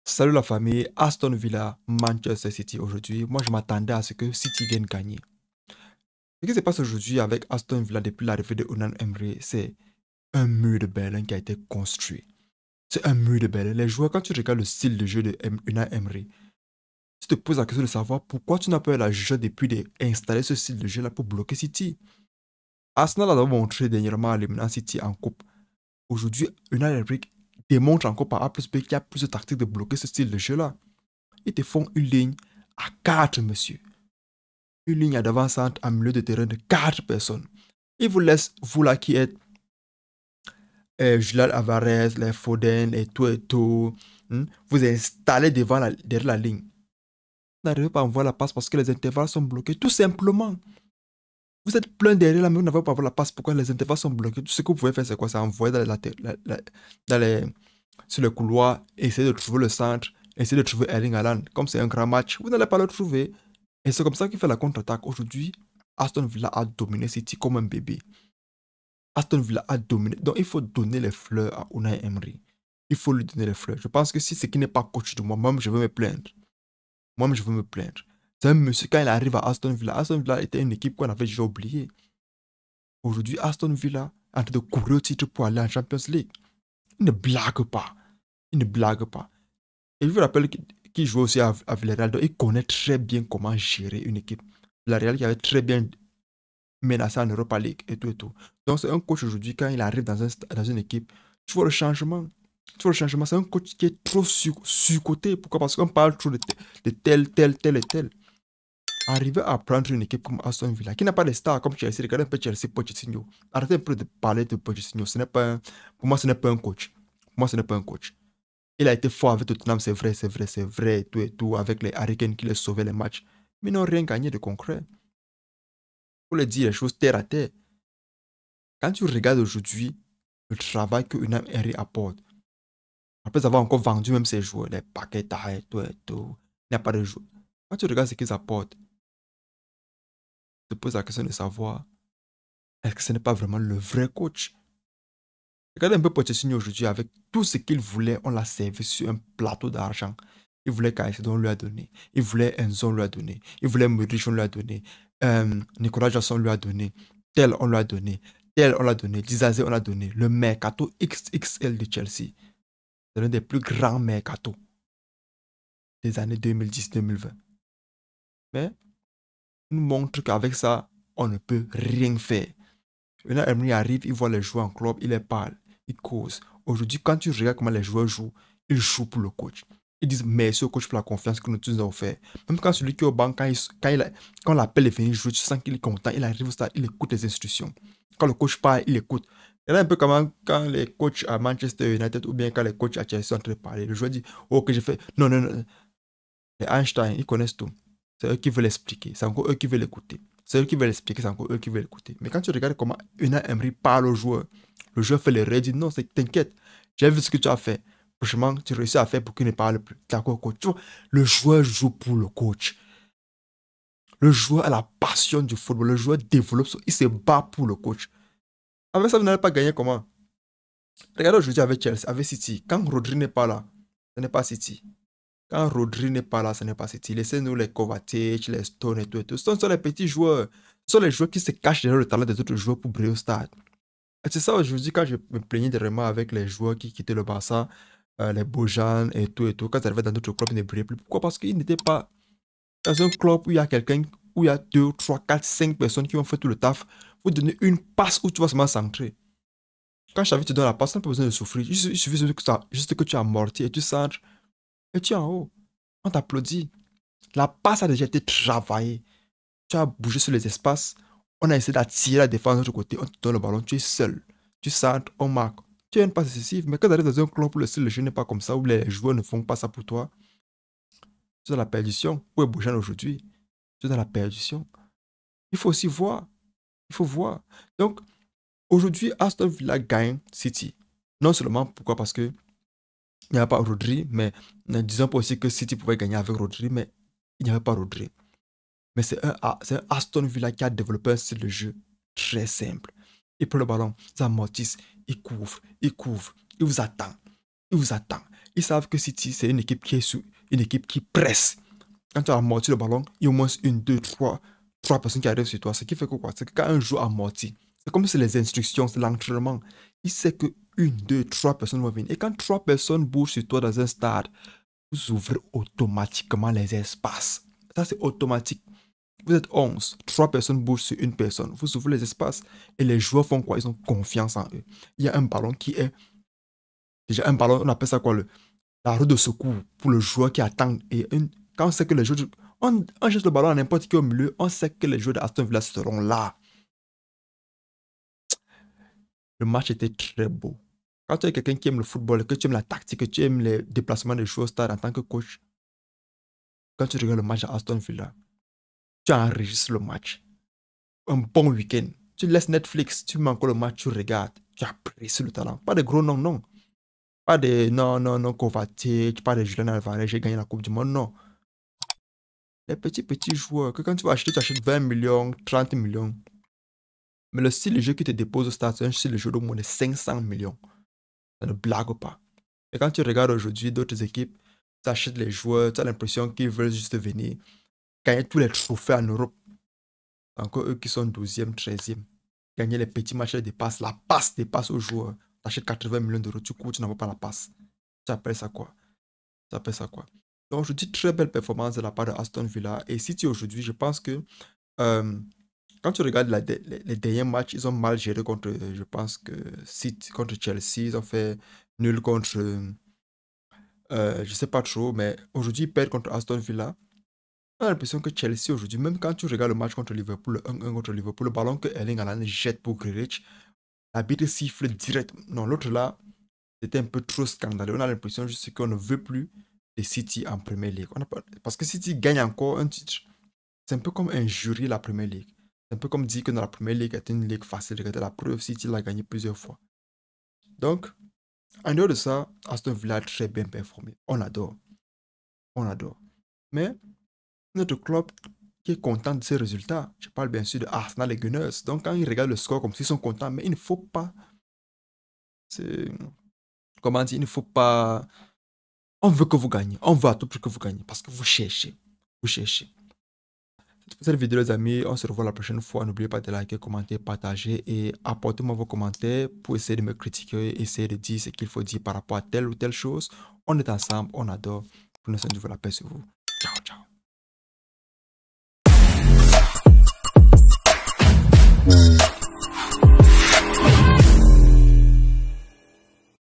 Salut la famille, Aston Villa, Manchester City aujourd'hui. Moi, je m'attendais à ce que City vienne gagner. Ce qui se passe aujourd'hui avec Aston Villa depuis l'arrivée de Unai Emery, c'est un mur de Berlin qui a été construit. C'est un mur de Berlin. Les joueurs, quand tu regardes le style de jeu de Unai Emery, tu te poses la question de savoir pourquoi tu n'as pas eu la jeu depuis d'installer ce style de jeu-là pour bloquer City. Arsenal a montré dernièrement à l'éminent City en coupe. Aujourd'hui, Unai Emery démontre encore par A plus B qu'il y a plus de tactiques de bloquer ce style de jeu-là. Ils te font une ligne à 4, monsieur. Une ligne à d'avant-centre en milieu de terrain de 4 personnes. Ils vous laissent, vous là qui êtes Julian Alvarez, les Foden et tout, vous installez derrière la ligne. Vous n'arrivez pas à envoyer la passe parce que les intervalles sont bloqués, tout simplement. Vous êtes plein derrière là, mais vous n'avez pas à avoir la passe. Pourquoi les intervalles sont bloqués? Tout ce que vous pouvez faire, c'est quoi? C'est envoyer sur le couloir, essayer de trouver le centre, essayer de trouver Erling Haaland. Comme c'est un grand match, vous n'allez pas le trouver. Et c'est comme ça qu'il fait la contre-attaque. Aujourd'hui, Aston Villa a dominé City comme un bébé. Aston Villa a dominé. Donc, il faut donner les fleurs à Unai Emery. Il faut lui donner les fleurs. Je pense que si c'est qui n'est pas coach de moi-même, je veux me plaindre. Moi-même, je veux me plaindre. C'est un monsieur, quand il arrive à Aston Villa était une équipe qu'on avait déjà oubliée. Aujourd'hui, Aston Villa est en train de courir au titre pour aller en Champions League. Il ne blague pas. Il ne blague pas. Et je vous rappelle qu'il joue aussi à Villarreal, donc il connaît très bien comment gérer une équipe. Villarreal qui avait très bien menacé en Europa League et tout et tout. Donc c'est un coach aujourd'hui, quand il arrive dans une équipe, tu vois le changement. Tu vois le changement, c'est un coach qui est trop surcoté. Pourquoi? Parce qu'on parle trop de tel et tel. Arriver à prendre une équipe comme Aston Villa, qui n'a pas de stars comme Chelsea, regardez un peu Chelsea, Pochettino. Arrêtez un peu de parler de Pochettino. Pour moi, ce n'est pas un coach. Pour moi, ce n'est pas un coach. Il a été fort avec Tottenham, c'est vrai, et tout, avec les Hurricanes qui les sauvaient les matchs. Mais ils n'ont rien gagné de concret. Pour le dire les choses terre à terre. Quand tu regardes aujourd'hui le travail que Unai Emery apporte, après avoir encore vendu même ses joueurs, les paquets et tout, il n'y a pas de joueurs. Quand tu regardes ce qu'ils apportent, tu te poses la question de savoir, est-ce que ce n'est pas vraiment le vrai coach? Regardez un peu Pochettino aujourd'hui, avec tout ce qu'il voulait, on l'a servi sur un plateau d'argent. Il voulait Caicedo, on lui a donné. Il voulait Enzo, on lui a donné. Il voulait Mudryk, on lui a donné. Nicolas Jackson, on lui a donné. Tel, on lui a donné. Tel, on l'a donné. Disasi, on l'a donné. Le mercato XXL de Chelsea. C'est l'un des plus grands mercatos des années 2010-2020. Mais, il nous montre qu'avec ça, on ne peut rien faire. Unai Emery arrive, il voit les joueurs en club, il les parle, il cause. Aujourd'hui, quand tu regardes comment les joueurs jouent, ils jouent pour le coach. Ils disent merci au coach pour la confiance que nous nous avons fait. Même quand celui qui est au banc, quand on l'appelle et venir jouer, tu sens qu'il est content, il arrive au stade, il écoute les instructions. Quand le coach parle, il écoute. Il y a un peu comme quand les coachs à Manchester United ou bien quand les coachs à Chelsea sont en train de parler. Le joueur dit, oh, que j'ai fait. Non, non, non. Les Einstein, ils connaissent tout. C'est eux qui veulent expliquer. C'est encore eux qui veulent écouter. C'est eux qui veulent expliquer, c'est encore eux qui veulent écouter. Mais quand tu regardes comment Unai Emery parle au joueur, le joueur fait les raids, dit non, t'inquiète, j'ai vu ce que tu as fait. Franchement, tu réussis à faire pour qu'il ne parle plus. D'accord, coach. Tu vois, le joueur joue pour le coach. Le joueur a la passion du football. Le joueur développe, il se bat pour le coach. Avec ça, vous n'allez pas gagner comment? Regardez aujourd'hui avec Chelsea, avec City. Quand Rodri n'est pas là, ce n'est pas City. Quand Rodri n'est pas là, ce n'est pas City. Laissez-nous les Kovacic, les Stone et tout et tout. Ce sont les petits joueurs. Ce sont les joueurs qui se cachent derrière le talent des autres joueurs pour briller au stade. Et c'est ça aujourd'hui quand je me plaignais vraiment avec les joueurs qui quittaient le Barça, les Bojan et tout et tout. Quand ils arrivaient dans d'autres clubs, ils ne brillaient plus. Pourquoi? Parce qu'ils n'étaient pas dans un club où il y a quelqu'un, où il y a 2, 3, 4, 5 personnes qui ont fait tout le taf. Vous donnez une passe où tu vas seulement centrer. Quand Xavi te donne la passe, tu n'as pas besoin de souffrir. Il suffit juste que tu amortis et tu centres. Et tu es en haut. On t'applaudit. La passe a déjà été travaillée. Tu as bougé sur les espaces. On a essayé d'attirer la défense de l'autre côté. On te donne le ballon. Tu es seul. Tu centres, on marque. Tu as une passe décisive. Mais quand tu arrives dans un club où le style de jeu n'est pas comme ça, où les joueurs ne font pas ça pour toi, tu es dans la perdition. Où est Bojan aujourd'hui? Tu es dans la perdition. Il faut aussi voir. Il faut voir. Donc, aujourd'hui, Aston Villa gagne City. Non seulement pourquoi? Parce que il n'y avait pas Rodri, mais ne disons pas aussi que City pouvait gagner avec Rodri, mais il n'y avait pas Rodri. Mais c'est un Aston Villa qui a développé un style de jeu très simple. Il prend le ballon, il amortisse, il couvre, il vous attend, il vous attend. Ils savent que City, c'est une équipe une équipe qui presse. Quand tu as amorti le ballon, il y a au moins une, deux, trois personnes qui arrivent sur toi. Ce qui fait que quoi? C'est que quand un joueur amorti, c'est comme si c'est les instructions, c'est l'entraînement. Il sait que une, deux, trois personnes vont venir. Et quand 3 personnes bougent sur toi dans un stade, vous ouvrez automatiquement les espaces. Ça, c'est automatique. Vous êtes 11, 3 personnes bougent sur une personne. Vous ouvrez les espaces et les joueurs font quoi? Ils ont confiance en eux. Il y a un ballon qui est... Déjà, un ballon, on appelle ça quoi? La roue de secours pour le joueur qui attend. Et quand on sait que les joueurs... On jette le ballon à n'importe qui au milieu, on sait que les joueurs de Aston Villa seront là. Le match était très beau. Quand tu es quelqu'un qui aime le football, que tu aimes la tactique, que tu aimes les déplacements des joueurs au stade en tant que coach, quand tu regardes le match à Aston Villa, tu enregistres le match. Un bon week-end. Tu laisses Netflix, tu mets encore le match, tu regardes. Tu apprécies le talent. Pas de gros noms, non. Pas de non, Kovacic, pas de Julian Alvarez, j'ai gagné la Coupe du Monde, non. Les petits joueurs que quand tu vas acheter, tu achètes 20 millions, 30 millions. Mais le style de jeu qui te dépose au stade, c'est un style de jeu d'au moins de 500 millions. Ça ne blague pas. Et quand tu regardes aujourd'hui d'autres équipes, tu achètes les joueurs, tu as l'impression qu'ils veulent juste venir gagner tous les trophées en Europe. Encore eux qui sont 12e, 13e. Gagner les petits matchs, les dépasses. La passe dépasse aux joueurs. Tu achètes 80 millions d'euros, tu cours, tu n'as pas la passe. Tu appelles ça quoi? Tu appelles ça quoi? Donc, je dis très belle performance de la part de Aston Villa. Et City aujourd'hui, je pense que quand tu regardes les derniers matchs, ils ont mal géré contre, je pense que City, contre Chelsea, ils ont fait nul contre, je sais pas trop, mais aujourd'hui, ils perdent contre Aston Villa. On a l'impression que Chelsea aujourd'hui, même quand tu regardes le match contre Liverpool, le 1-1 contre Liverpool, le ballon que Erling Haaland jette pour Grealish, l'arbitre siffle direct. Non, l'autre là, c'était un peu trop scandaleux. On a l'impression juste qu'on ne veut plus de City en Premier League. Parce que City gagne encore un titre. C'est un peu comme injurier la Premier League. C'est un peu comme dire que dans la Premier League est une ligue facile. Regardez la preuve, City l'a gagné plusieurs fois. Donc, en dehors de ça, Aston Villa a très bien performé. On adore. On adore. Mais notre club qui est content de ces résultats, je parle bien sûr de Arsenal et Gunners. Donc, quand ils regardent le score comme s'ils sont contents, mais il ne faut pas... Comment dire? Il ne faut pas... On veut que vous gagnez. On veut à tout prix que vous gagnez. Parce que vous cherchez. Vous cherchez. Pour cette vidéo les amis, on se revoit la prochaine fois. N'oubliez pas de liker, commenter, partager et apportez-moi vos commentaires pour essayer de me critiquer, essayer de dire ce qu'il faut dire par rapport à telle ou telle chose. On est ensemble, on adore. Prenez soin de vous, la paix sur vous. Ciao, ciao.